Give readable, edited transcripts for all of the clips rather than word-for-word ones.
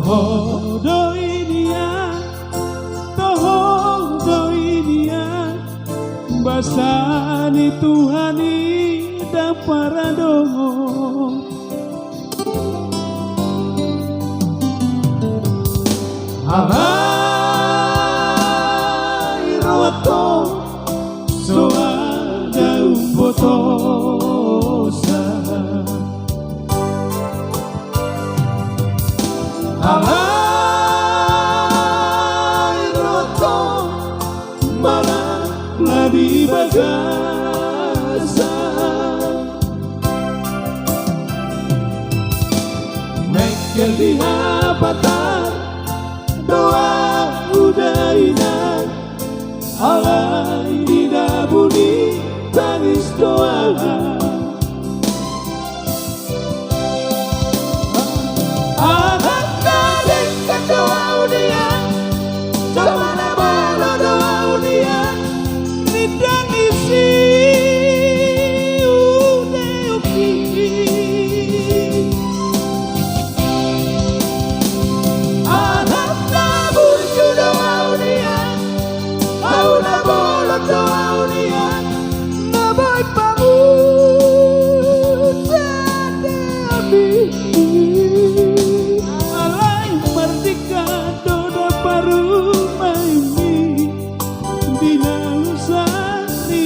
Toho inia basani Tuhani dan para dongo Alai roto soada umbotosa Alai roto malah ladi bagasa Mekel dihapatar doa udainan Alai didabuni tangis doa Anak kadek doa unian Jawana bolo doa unian Nidang isi udeoki Anak nabur doa unian Aula bolo doa unian Nabai pamut sate abi Alai merdeka doda paru maimi Dina usani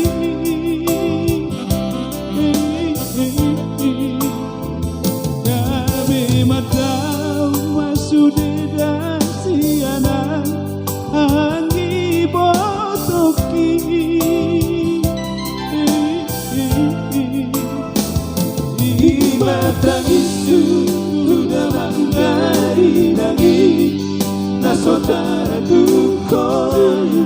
Kami matau masudeda siana Angi botoki Imatang isu Udah manggai lagi Na saudara dukung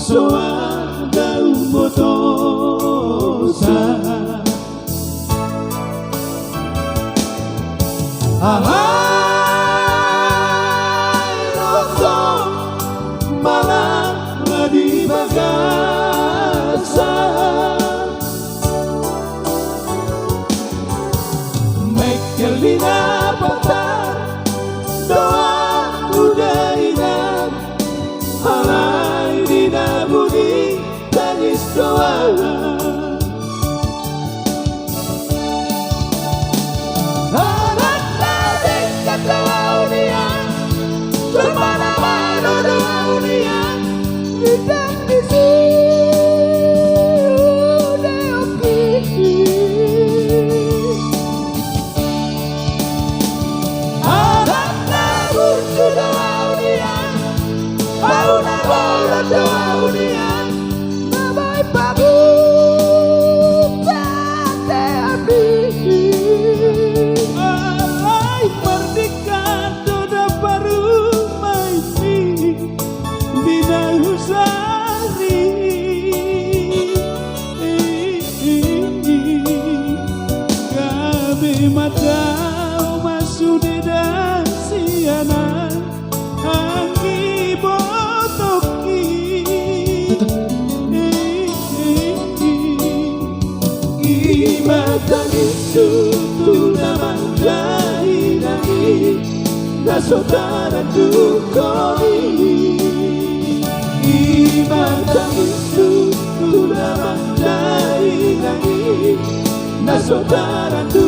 Soada umbotosa Alai roto malah ladi bagasa Mekel dina patar doa udainan Alai didabuni tangis doa Anak kadek doa unian Bermana-mana doa unian Nidang isi udeoki Anak nabur doa unian Auna bola doa unian Nabai pamut sate abi Alai merdeka doda paru maimi Dina usari Kami matau masudeda siana Anggi botoki Imatang isu Tuna manggai lagi Na saudara dukoi Imatang isu Tuna manggai lagi Na saudara dukoi